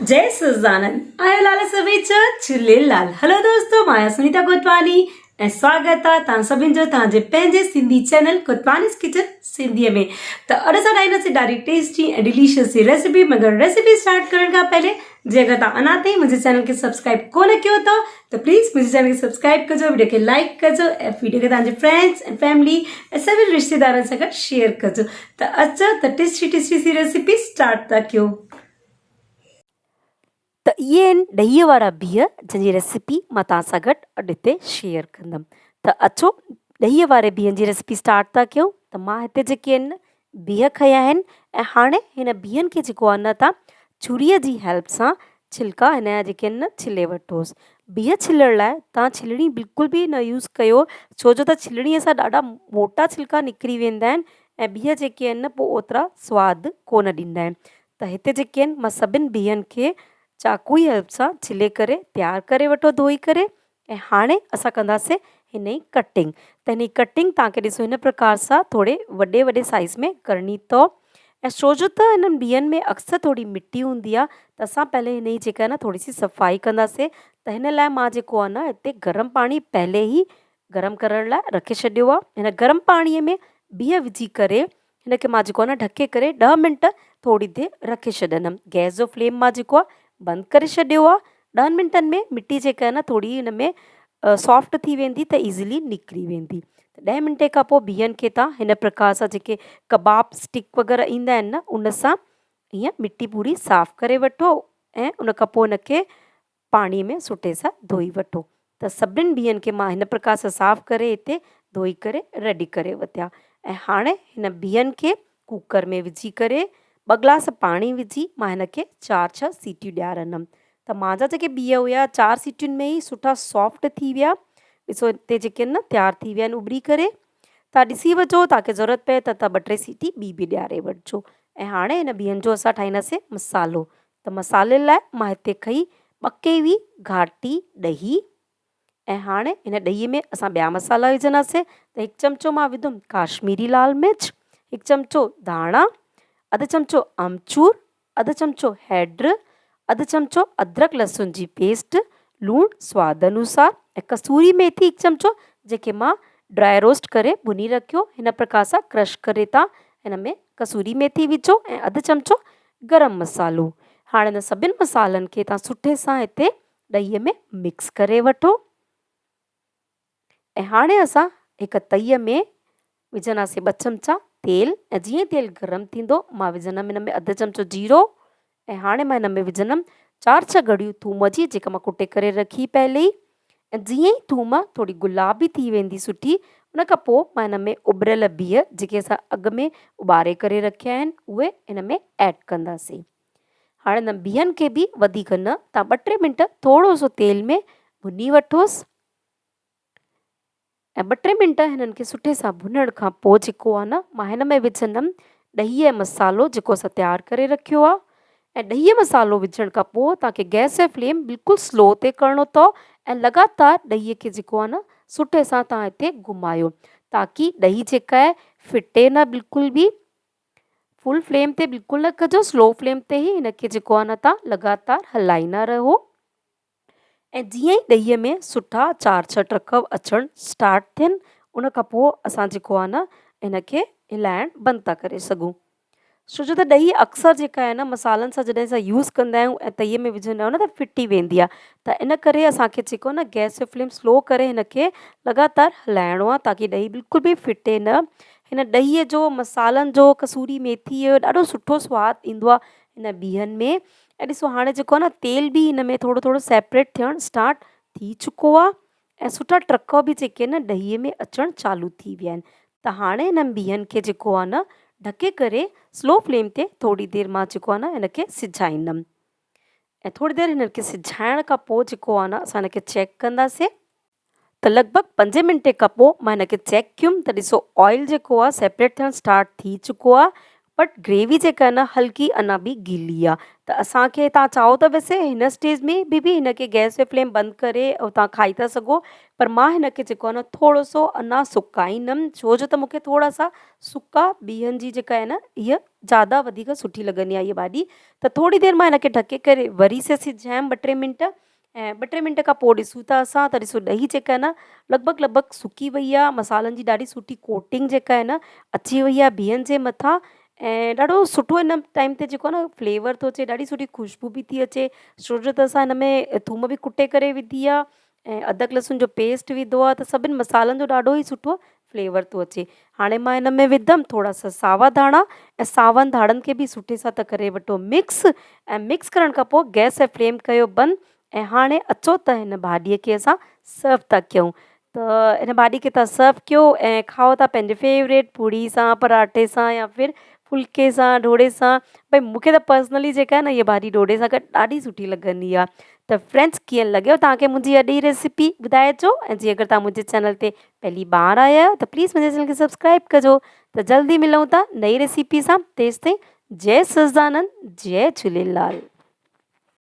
जय सच्चिदानंद आयो लाल सभेचा झूलेलाल। हेलो दोस्तों, मां सुनीता कोतवानी ऐं स्वागत आहे तव्हां सभिनि जो तव्हांजे पंहिंजे सिंधी चैनल कोतवानीस किचन सिंधीअ में। त अॼु असां ठाहींदासीं ॾाढी टेस्टी ऐं डिलीशियस सी रेसिपी। मगर रेसिपी स्टार्ट करण खां पहले जेकर तव्हां अञा ताईं मुंहिंजे चैनल खे सब्सक्राइब कोन कयो अथव त प्लीज़ मुंहिंजे चैनल खे सब्सक्राइब कजो, वीडियो खे लाइक कजो ऐं वीडियो खे तव्हांजे फ्रेंड्स ऐं फैमिली ऐं सभिनी रिश्तेदारनि सां गॾु शेयर कजो। त अचो त टेस्टी सी रेसिपी स्टार्ट था कयूं। त इहे आहिनि ॾहीअ वारा बीह जंहिंजी रेसिपी मां तव्हां सां गॾु अॼु हिते शेयर कंदमि। त अचो ॾहीअ वारे बीहनि जी रेसिपी स्टार्ट था कयूं। त मां हिते जेके आहिनि बीह खया आहिनि ऐं हाणे हिन बीहनि खे जेको आहे न तव्हां छुरीअ जी हेल्प सां छिलका हिन जा जेके आहिनि न छिले वठोसि। बीह छिलण लाइ तव्हां छिलणी बिल्कुलु बि न यूज़ कयो, छो जो त छिलणीअ सां ॾाढा मोटा छिलका निकिरी वेंदा आहिनि ऐं बीह जेके आहिनि न पोइ ओतिरा सवादु कोन ॾींदा आहिनि। त हिते जेके आहिनि मां सभिनि बीहनि खे चाकू जी हेल्प सां छिले करे तैयार करे वठो धोई करे। ऐं हाणे असां कंदासीं हिन जी कटिंग। त हिन जी कटिंग तव्हांखे ॾिसो हिन प्रकार सां थोरे वॾे साइज़ में करणी अथव। ऐं छो जो त हिननि बीहनि में अक्सर थोरी मिटी हूंदी आहे त असां पहले हिन जी जेका आहे न थोरी सी सफ़ाई कंदासीं। त हिन लाइ मां जेको आहे न हिते गरम पाणी पहले ई गरम करण लाइ रखे छॾियो आहे। हिन गरम पाणीअ में बीह विझी करे हिनखे मां जेको आहे न ढके करे 10 मिंट थोरी देरि रखे छॾंदमि। गैस जो फ्लेम मां जेको आहे बंदि करे छॾियो आहे। 10 मिंटनि में मिटी जेका आहे न थोरी हिन में सॉफ्ट थी वेंदी त ईज़िली निकिरी वेंदी। 10 मिंटे खां पोइ बीहनि खे तव्हां हिन प्रकार सां जेके कबाब स्टिक वग़ैरह ईंदा आहिनि न उन सां ईअं मिटी पूरी साफ़ करे वठो ऐं उन खां पोइ हिनखे पाणीअ में सुठे सां धोई वठो। त सभिनी बीहनि खे मां हिन प्रकार सां साफ़ करे हिते धोई करे रेडी करे वरिता। ऐं हाणे हिन बीहनि खे कुकर में विझी करे 2 गिलास पाणी विझी मां हिनखे 4-6 सीटियूं ॾियारंदमि। त मुंहिंजा जेके बीह हुया 4 सीटियुनि में ई सुठा सॉफ्ट थी विया। ॾिसो हिते जेके आहिनि न तयारु थी विया आहिनि उॿरी करे। तव्हां ॾिसी वठो, तव्हांखे ज़रूरत पए त तव्हां 2-3 सीटी ॿी बि ॾियारे वठिजो। ऐं हाणे हिन बीहनि जो असां ठाहींदासीं मसालो। त मसाले लाइ मां हिते खई 2 केवी घाटी ॾही। ऐं हाणे हिन ॾहीअ में असां ॿिया मसाला विझंदासीं। त 1 चमिचो मां विधुमि काश्मीरी लाल मिर्च, 1 चमिचो धाणा, 1/2 चमिचो अमचूर, 1/2 चमिचो हैड्र, 1/2 चमिचो अदरक लहसुन जी पेस्ट, लूणु स्वाद अनुसार ऐं कसूरी मेथी 1 चमिचो जेके मां ड्राई रोस्ट करे भुनी रखियो। हिन प्रकार सां क्रश करे तव्हां हिन में कसूरी मेथी विझो ऐं 1/2 चमिचो गरम मसालो। हाणे हिन सभिनि मसालनि खे तव्हां सुठे सां हिते ॾहीअ में मिक्स करे वठो। ऐं हाणे असां हिकु तईअ में विझंदासीं 2 चमिचा तेल ऐं जीअं तेल गरम थींदो मां विझंदमि हिन में 1/2 चमिचो जीरो। ऐं हाणे मां हिन में विझंदमि 4-6 गड़ियूं थूम जी जेका मां कुटे करे रखी पहले ई। ऐं जीअं ई थूम थोरी गुलाबी थी वेंदी सुठी उन खां पोइ मां हिन में उबरियल बीह जेके असां अॻु में उॿारे करे रखिया आहिनि उहे हिन में ऐड कंदासीं। हाणे हिन बीहनि खे बि वधीक न तव्हां 2-3 मिंट थोरो सो तेल में भुनी वठोसि। ऐं 2-3 मिंट हिननि खे सुठे सां भुनण खां पोइ जेको आहे न मां हिन में विझंदमि ॾहीअ जो मसालो जेको असां तयारु करे रखियो आहे। ऐं ॾहीअ मसालो विझण खां पोइ तव्हांखे गैस जो फ्लेम बिल्कुलु स्लो ते करिणो अथव ऐं लगातार ॾहीअ खे जेको आहे न सुठे सां तव्हां हिते घुमायो ताकी ॾही जेका आहे फिटे न बिल्कुलु बि। फुल फ्लेम ते बिल्कुलु न कजो, स्लो फ्लेम ते ई हिनखे जेको आहे न तव्हां लगातार हलाईंदा रहो। ऐं जीअं ई ॾहीअ में सुठा 4-6 टक अचणु स्टार्ट थियनि उन खां पोइ असां जेको आहे न हिनखे हिलाइण बंदि था करे सघूं। छो जो त ॾही अक्सर जेका आहे न मसालनि सां जॾहिं असां यूज़ कंदा आहियूं ऐं तईअ में विझंदा आहियूं न त फिटी वेंदी आहे। त इन करे असांखे जेको आहे न गैस जो फ्लेम स्लो करे हिनखे लगातार हलाइणो आहे ताकी ॾही बिल्कुलु बि फिटे न। हिन ॾहीअ जो मसालनि जो कसूरी मेथीअ जो ॾाढो सुठो सवादु ईंदो आहे हिन बीहनि में। ऐं ॾिसो हाणे जेको आहे न तेल बि हिन में थोरो थोरो सेपरेट थियणु स्टार्ट थी चुको आहे ऐं सुठा टक बि जेके न ॾहीअ में अचणु चालू थी विया आहिनि। त हाणे हिननि बीहनि खे जेको आहे न ढके करे स्लो फ्लेम ते थोरी देरि मां जेको आहे न हिनखे सिझाईंदमि। ऐं थोरी देरि हिनखे सिझाइण खां पोइ जेको आहे न असां हिनखे चेक कंदासीं। त लॻभॻि 5 मिंटे खां पोइ मां हिनखे चेक कयुमि त ॾिसो ऑइल जेको आहे सेपरेट थियणु स्टार्ट थी चुको आहे। बट ग्रेवी जेका आहे न हल्की अञा बि गीली आहे। त असांखे तव्हां चाहो त वैसे हिन स्टेज में बि हिनखे गैस जो फ्लेम बंदि करे ऐं तव्हां खाई था सघो, पर मां हिनखे जेको आहे न थोरो सो अञा सुकाईंदमि, छो जो त मूंखे थोरा सा सुका बिहनि जी जेका आहे न इहा ज़्यादा वधीक सुठी लॻंदी आहे इहा भाॼी। त थोरी देरि मां हिनखे ढके करे वरी से सिझायमि 2-3 मिंट, ऐं 2-3 मिंट खां पोइ ॾिसूं था असां त ॾिसो ॾही जेका आहे न लॻभॻि सुकी वई आहे, मसालनि जी ॾाढी सुठी कोटिंग जेका आहे न अची वई आहे बिहनि जे मथां, ऐं ॾाढो सुठो हिन टाइम ते जेको आहे न फ्लेवर थो अचे, ॾाढी सुठी ख़ुशबू बि थी अचे, छो जो त असां हिन में थूम बि कुटे करे विधी आहे ऐं अदरक लहसुन जो पेस्ट विधो आहे, त सभिनि मसालनि जो ॾाढो ई सुठो फ्लेवर थो अचे। हाणे मां हिन में विधमि थोरा सा सावा धाणा, ऐं सावनि धाणनि खे बि सुठे सां त करे वठो मिक्स, ऐं मिक्स करण खां पोइ गैस जो फ्लेम कयो बंदि, ऐं हाणे अचो त हिन भाॼीअ खे असां सर्व था कयूं। त हिन भाॼी खे तव्हां सर्व कयो ऐं खाओ था पंहिंजे फेवरेट पूड़ी सां, पराठे सां, या फिर फुल्के सां, डोड़े सां। भई मूंखे त पर्सनली जेका आहे न इहा भाॼी डोड़े सां गॾु ॾाढी सुठी लॻंदी आहे। त फ्रेंड्स कीअं लॻियो तव्हांखे मुंहिंजी अॼु जी रेसिपी ॿुधाइजो, ऐं जीअं अगरि तव्हां मुंहिंजे चैनल ते पहली बार आया आहियो त प्लीज़ मुंहिंजे चैनल खे सब्सक्राइब कजो। त जल्दी मिलूं था नई रेसिपी सां, तेसिताईं जय सच्चिदानंद, जय झूलेलाल।